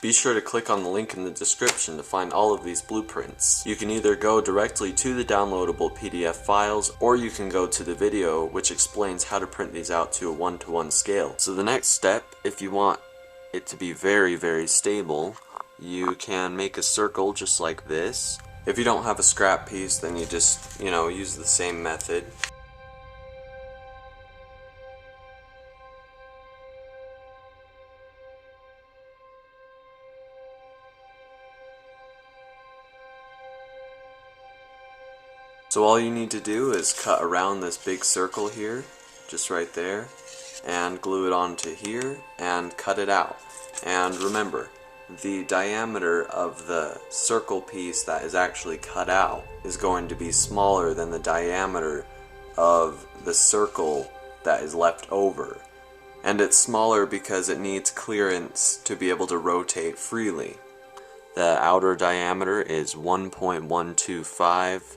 Be sure to click on the link in the description to find all of these blueprints. You can either go directly to the downloadable PDF files, or you can go to the video which explains how to print these out to a 1:1 scale. So the next step, if you want it to be very stable, you can make a circle just like this. If you don't have a scrap piece, then you just, use the same method. So all you need to do is cut around this big circle here, just right there, and glue it onto here and cut it out. And remember, the diameter of the circle piece that is actually cut out is going to be smaller than the diameter of the circle that is left over. And it's smaller because it needs clearance to be able to rotate freely. The outer diameter is 1.125,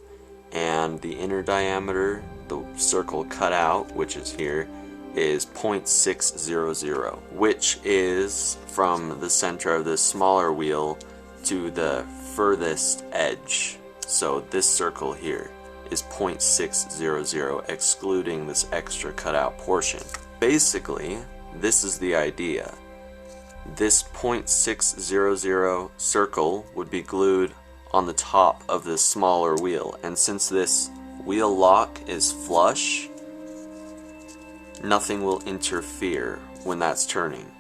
and the inner diameter, the circle cut out, which is here, is 0.600, which is from the center of this smaller wheel to the furthest edge. So this circle here is 0.600, excluding this extra cutout portion. Basically, this is the idea. This 0.600 circle would be glued on the top of this smaller wheel, and since this wheel lock is flush, nothing will interfere when that's turning.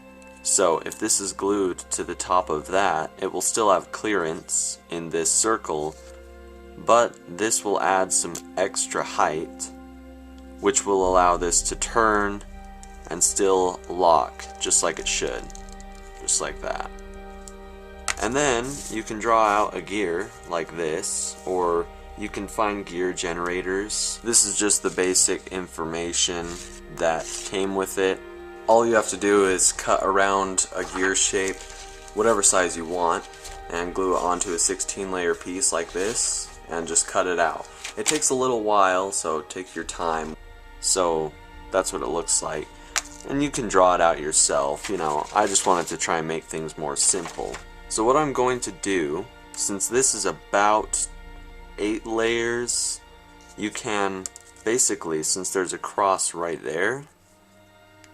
So if this is glued to the top of that, it will still have clearance in this circle, but this will add some extra height, which will allow this to turn and still lock just like it should, just like that. And then you can draw out a gear like this, or you can find gear generators. This is just the basic information that came with it. All you have to do is cut around a gear shape, whatever size you want, and glue it onto a 16-layer piece like this, and just cut it out. It takes a little while, so take your time. So that's what it looks like. And you can draw it out yourself, I just wanted to try and make things more simple. So what I'm going to do, since this is about 8 layers, you can basically, since there's a cross right there,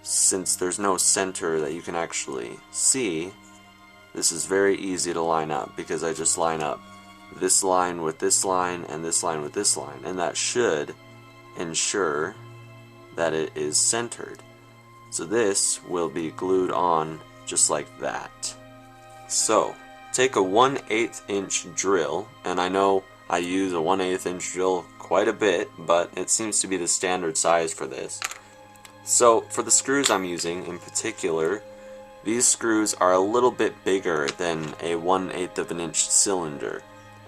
since there's no center that you can actually see, this is very easy to line up, because I just line up this line with this line and this line with this line, and that should ensure that it is centered. So this will be glued on just like that. So take a 1/8 inch drill, and I know I use a 1/8 inch drill quite a bit, but it seems to be the standard size for this. So for the screws I'm using in particular, these screws are a little bit bigger than a 1/8 of an inch cylinder,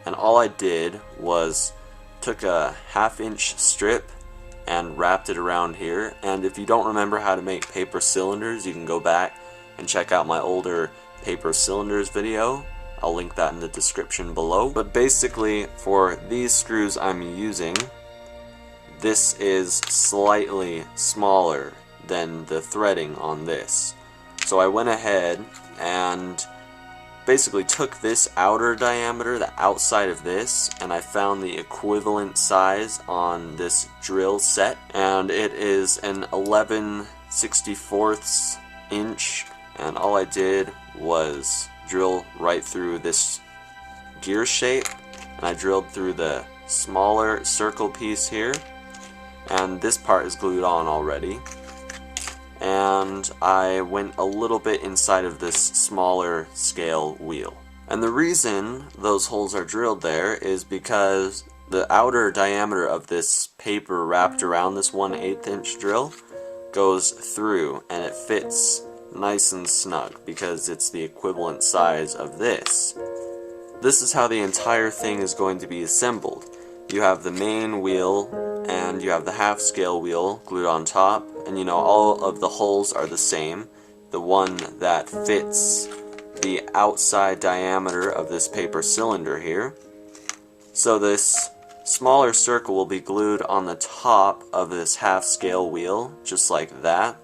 and all I did was took a 1/2 inch strip and wrapped it around here. And if you don't remember how to make paper cylinders, you can go back and check out my older paper cylinders video. I'll link that in the description below. But basically, for these screws I'm using, this is slightly smaller than the threading on this. So I went ahead and basically took this outer diameter, the outside of this, and I found the equivalent size on this drill set, and it is an 11/64 inch, and all I did was drill right through this gear shape, and I drilled through the smaller circle piece here, and this part is glued on already, and I went a little bit inside of this smaller scale wheel. And the reason those holes are drilled there is because the outer diameter of this paper wrapped around this 1/8 inch drill goes through, and it fits nice and snug because it's the equivalent size of this. This is how the entire thing is going to be assembled. You have the main wheel and you have the half scale wheel glued on top, and all of the holes are the same. The one that fits the outside diameter of this paper cylinder here. So this smaller circle will be glued on the top of this half scale wheel, just like that.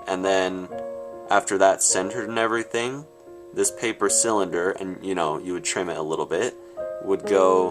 And then after that's centered and everything, this paper cylinder, and you would trim it a little bit, would go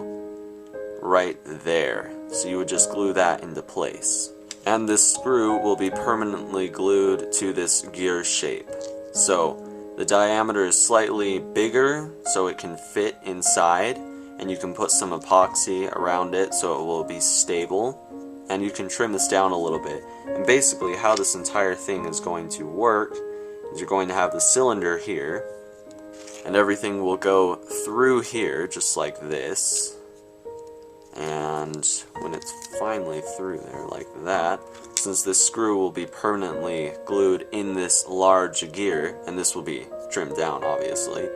right there. So you would just glue that into place. And this screw will be permanently glued to this gear shape. So the diameter is slightly bigger so it can fit inside, and you can put some epoxy around it so it will be stable, and you can trim this down a little bit. And basically how this entire thing is going to work is you're going to have the cylinder here, and everything will go through here just like this, and when it's finally through there like that, since this screw will be permanently glued in this large gear, and this will be trimmed down obviously,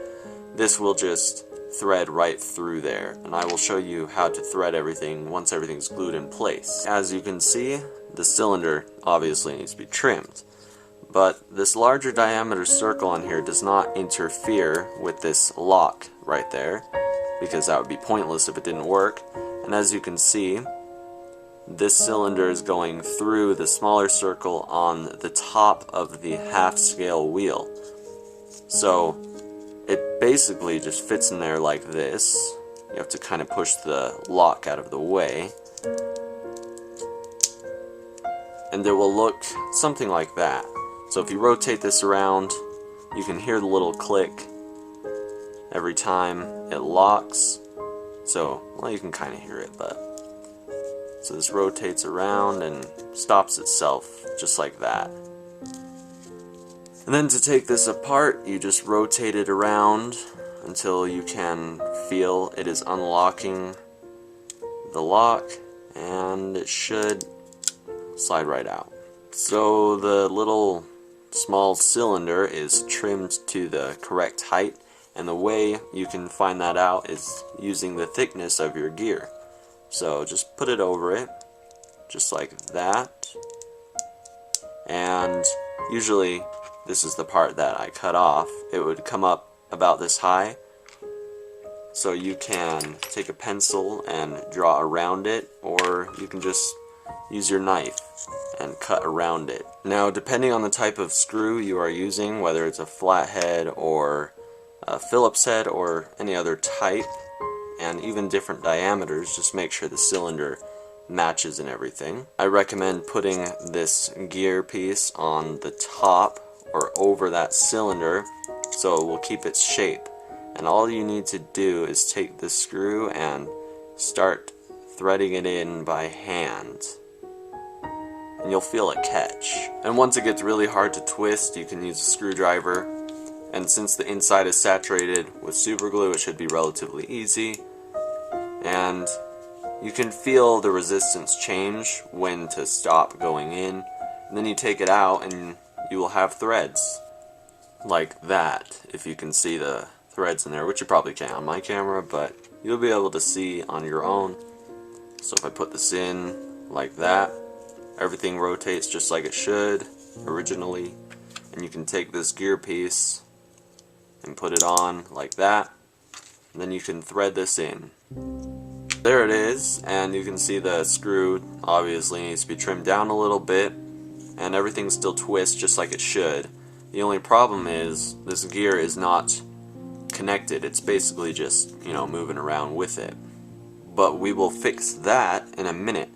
this will just thread right through there, and I will show you how to thread everything once everything's glued in place. As you can see, the cylinder obviously needs to be trimmed, but this larger diameter circle on here does not interfere with this lock right there, because that would be pointless if it didn't work. And as you can see, this cylinder is going through the smaller circle on the top of the half scale wheel. So it basically just fits in there like this. You have to kind of push the lock out of the way, and it will look something like that. So if you rotate this around, you can hear the little click every time it locks. So, well, you can kind of hear it, but so this rotates around and stops itself just like that. And then to take this apart, you just rotate it around until you can feel it is unlocking the lock, and it should slide right out. So the little small cylinder is trimmed to the correct height, and the way you can find that out is using the thickness of your gear. So just put it over it, just like that. And usually, this is the part that I cut off, it would come up about this high. So you can take a pencil and draw around it, or you can just use your knife and cut around it. Now, depending on the type of screw you are using, whether it's a flathead or a Phillips head or any other type, and even different diameters, just make sure the cylinder matches and everything. I recommend putting this gear piece on the top or over that cylinder so it will keep its shape. And all you need to do is take the screw and start threading it in by hand, and you'll feel it catch. And once it gets really hard to twist, you can use a screwdriver. And since the inside is saturated with super glue, it should be relatively easy. And you can feel the resistance change when to stop going in. And then you take it out and you will have threads like that, if you can see the threads in there, which you probably can't on my camera, but you'll be able to see on your own. So if I put this in like that, everything rotates just like it should originally, and you can take this gear piece and put it on like that, and then you can thread this in. There it is, and you can see the screw obviously needs to be trimmed down a little bit, and everything still twists just like it should. The only problem is this gear is not connected. It's basically just, moving around with it. But we will fix that in a minute.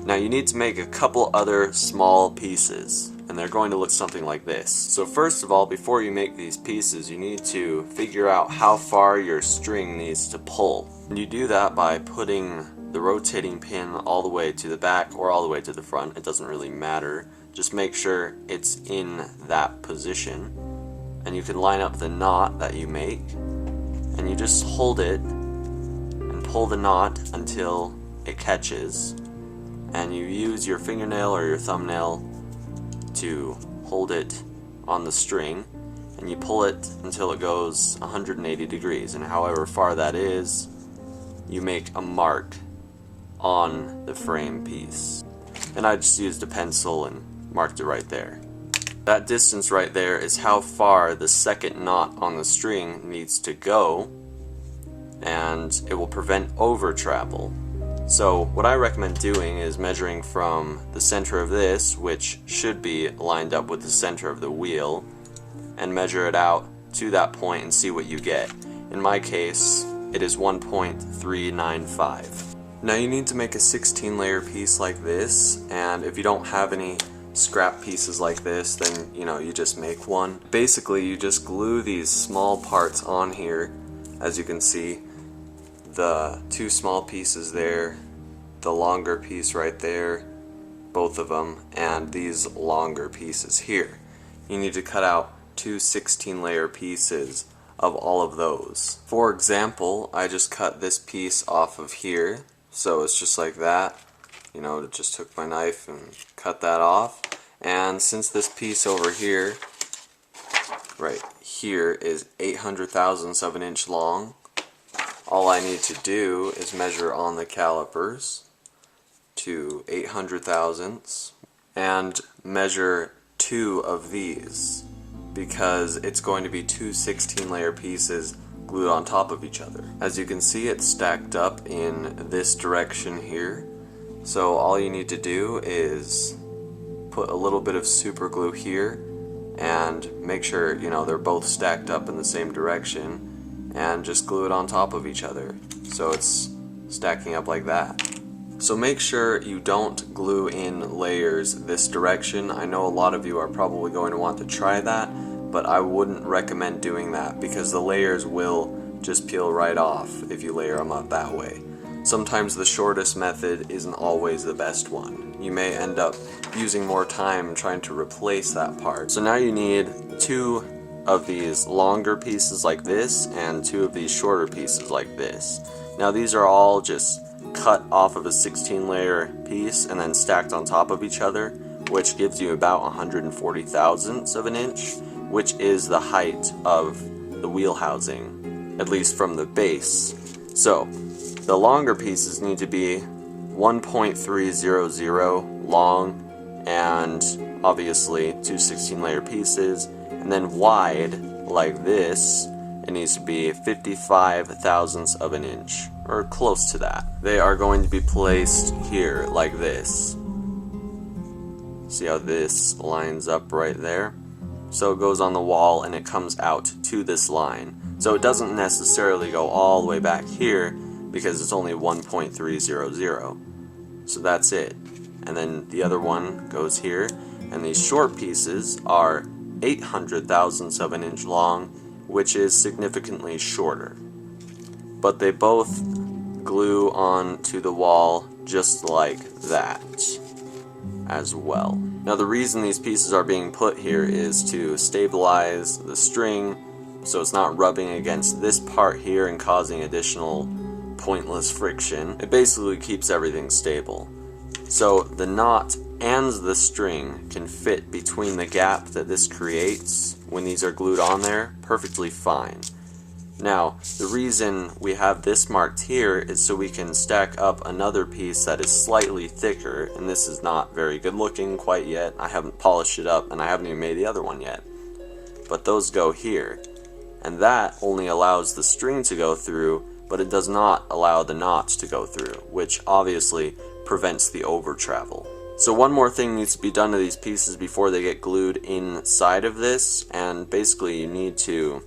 Now you need to make a couple other small pieces, and they're going to look something like this. So first of all, before you make these pieces, you need to figure out how far your string needs to pull. And you do that by putting the rotating pin all the way to the back or all the way to the front. It doesn't really matter. Just make sure it's in that position. And you can line up the knot that you make, and you just hold it and pull the knot until it catches. And you use your fingernail or your thumbnail to hold it on the string, and you pull it until it goes 180 degrees, and however far that is, you make a mark on the frame piece. And I just used a pencil and marked it right there. That distance right there is how far the second knot on the string needs to go, and it will prevent over travel. So what I recommend doing is measuring from the center of this, which should be lined up with the center of the wheel, and measure it out to that point and see what you get. In my case, it is 1.395. Now you need to make a 16-layer piece like this, and if you don't have any scrap pieces like this, then you just make one. Basically, you just glue these small parts on here. As you can see, the two small pieces there, the longer piece right there, both of them, and these longer pieces here. You need to cut out two 16-layer pieces of all of those. For example, I just cut this piece off of here, so it's just like that. Just took my knife and cut that off. And since this piece over here, right here, is 800 thousandths of an inch long, all I need to do is measure on the calipers to 800 thousandths and measure two of these, because it's going to be two 16-layer pieces glued on top of each other. As you can see, it's stacked up in this direction here. So all you need to do is put a little bit of super glue here and make sure they're both stacked up in the same direction, and just glue it on top of each other so it's stacking up like that. So make sure you don't glue in layers this direction. I know a lot of you are probably going to want to try that, but I wouldn't recommend doing that because the layers will just peel right off if you layer them up that way. Sometimes the shortest method isn't always the best one. You may end up using more time trying to replace that part. So now you need two of these longer pieces like this and two of these shorter pieces like this. Now these are all just cut off of a 16-layer piece and then stacked on top of each other, which gives you about 140 thousandths of an inch, which is the height of the wheel housing, at least from the base. So the longer pieces need to be 1.300 long, and obviously two 16-layer pieces, and then wide like this, it needs to be 55 thousandths of an inch, or close to that. They are going to be placed here like this. See how this lines up right there? So it goes on the wall and it comes out to this line. So it doesn't necessarily go all the way back here because it's only 1.300. So that's it. And then the other one goes here, and these short pieces are 800 thousandths of an inch long, which is significantly shorter. But they both glue onto the wall just like that as well. Now the reason these pieces are being put here is to stabilize the string so it's not rubbing against this part here and causing additional pointless friction. It basically keeps everything stable. So the knot and the string can fit between the gap that this creates when these are glued on there perfectly fine. Now, the reason we have this marked here is so we can stack up another piece that is slightly thicker, and this is not very good looking quite yet. I haven't polished it up and I haven't even made the other one yet. But those go here, and that only allows the string to go through, but it does not allow the knots to go through, which obviously prevents the over travel. So one more thing needs to be done to these pieces before they get glued inside of this, and basically you need to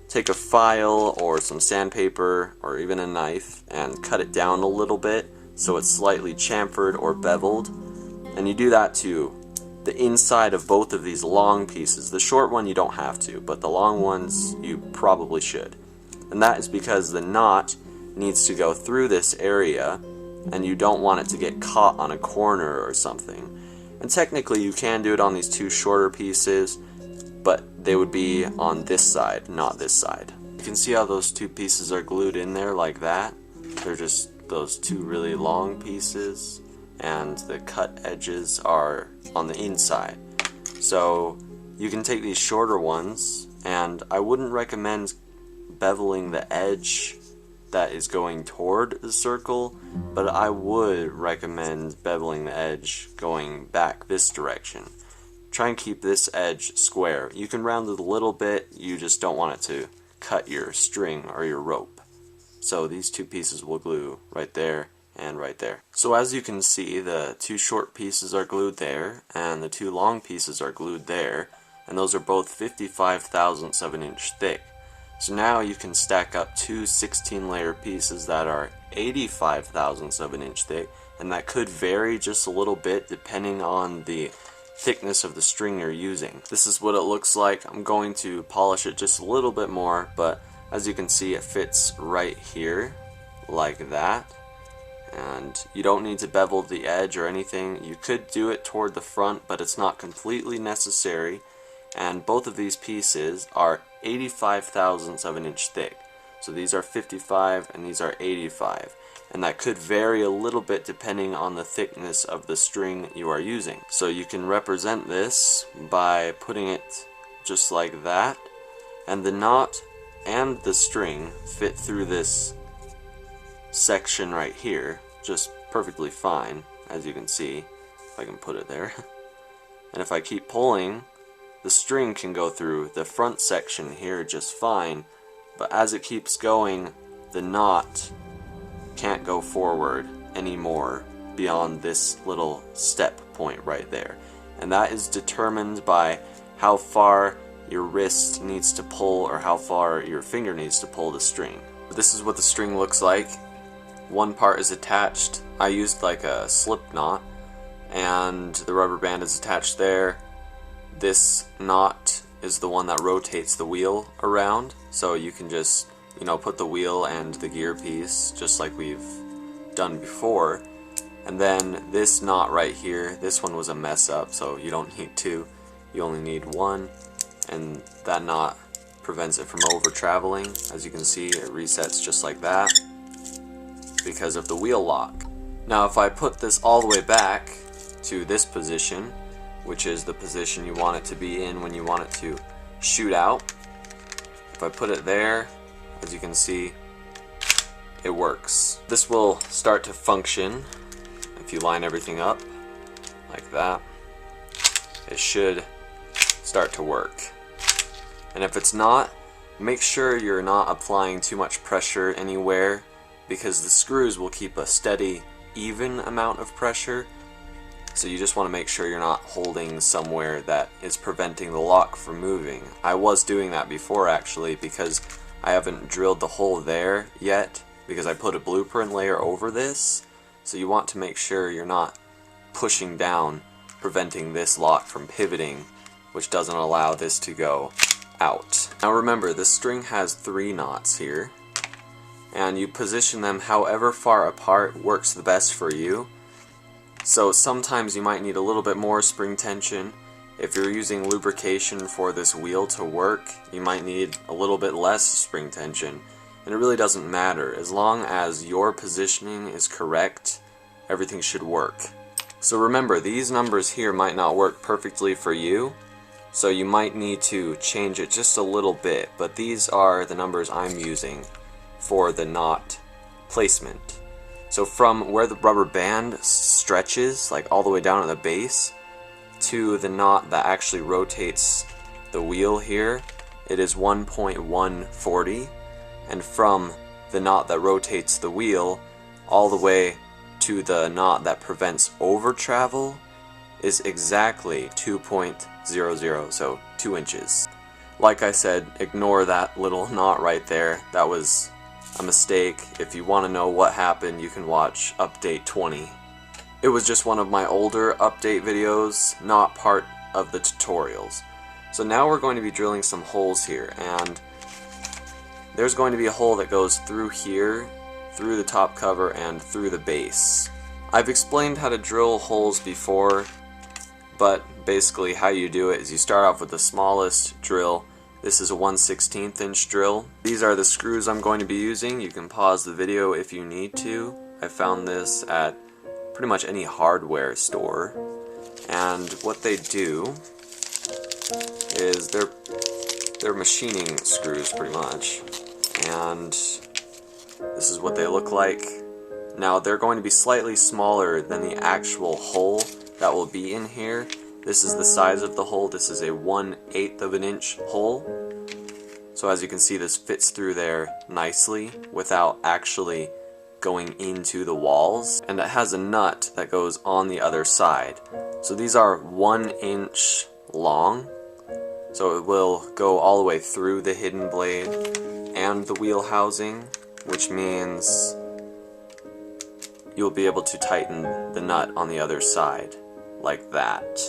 take a file or some sandpaper or even a knife and cut it down a little bit so it's slightly chamfered or beveled, and you do that to the inside of both of these long pieces. The short one you don't have to, but the long ones you probably should. And that is because the knot needs to go through this area and you don't want it to get caught on a corner or something. And technically you can do it on these two shorter pieces, but they would be on this side, not this side. You can see how those two pieces are glued in there like that. They're just those two really long pieces, and the cut edges are on the inside. So you can take these shorter ones, and I wouldn't recommend beveling the edge that is going toward the circle, but I would recommend beveling the edge going back this direction. Try and keep this edge square. You can round it a little bit, you just don't want it to cut your string or your rope. So these two pieces will glue right there and right there. So as you can see, the two short pieces are glued there and the two long pieces are glued there. and those are both 55 thousandths of an inch thick. So now you can stack up two 16-layer pieces that are 85 thousandths of an inch thick, and that could vary just a little bit depending on the thickness of the string you're using. This is what it looks like. I'm going to polish it just a little bit more, but as you can see, it fits right here like that. And you don't need to bevel the edge or anything. You could do it toward the front, but it's not completely necessary. And both of these pieces are 85 thousandths of an inch thick. So these are 55 and these are 85. And that could vary a little bit depending on the thickness of the string you are using. So you can represent this by putting it just like that. And the knot and the string fit through this section right here just perfectly fine, as you can see, if I can put it there. And if I keep pulling, the string can go through the front section here just fine, but as it keeps going, the knot can't go forward anymore beyond this little step point right there. And that is determined by how far your wrist needs to pull or how far your finger needs to pull the string. This is what the string looks like. One part is attached. I used like a slip knot, and the rubber band is attached there. This knot is the one that rotates the wheel around, so you can just, put the wheel and the gear piece just like we've done before. And then this knot right here, this one was a mess up, so you don't need two, you only need one, and that knot prevents it from over traveling. As you can see, it resets just like that because of the wheel lock. Now if I put this all the way back to this position, which is the position you want it to be in when you want it to shoot out, if I put it there, as you can see, it works. This will start to function if you line everything up like that. It should start to work. And if it's not, make sure you're not applying too much pressure anywhere, because the screws will keep a steady, even amount of pressure. So you just want to make sure you're not holding somewhere that is preventing the lock from moving. I was doing that before actually, because I haven't drilled the hole there yet, because I put a blueprint layer over this. So you want to make sure you're not pushing down, preventing this lock from pivoting, which doesn't allow this to go out. Now remember, this string has 3 knots here, and you position them however far apart works the best for you. So sometimes you might need a little bit more spring tension. If you're using lubrication for this wheel to work, you might need a little bit less spring tension. And it really doesn't matter. As long as your positioning is correct, everything should work. So remember, these numbers here might not work perfectly for you, so you might need to change it just a little bit, but these are the numbers I'm using for the knot placement. So from where the rubber band stretches, like all the way down at the base, to the knot that actually rotates the wheel here, it is 1.140, and from the knot that rotates the wheel all the way to the knot that prevents over travel is exactly 2.00, so 2 inches. Like I said, ignore that little knot right there. That was a mistake. If you want to know what happened, you can watch update 20. It was just one of my older update videos, not part of the tutorials. So now we're going to be drilling some holes here, and there's going to be a hole that goes through here, through the top cover, and through the base. I've explained how to drill holes before, but basically how you do it is you start off with the smallest drill. This is a 1/16 inch drill. These are the screws I'm going to be using. You can pause the video if you need to. I found this at pretty much any hardware store. And what they do is they're machining screws pretty much. And this is what they look like. Now they're going to be slightly smaller than the actual hole that will be in here. This is the size of the hole. This is a 1/8 of an inch hole. So as you can see, this fits through there nicely without actually going into the walls. And it has a nut that goes on the other side. So these are 1 inch long. So it will go all the way through the hidden blade and the wheel housing, which means you'll be able to tighten the nut on the other side, like that.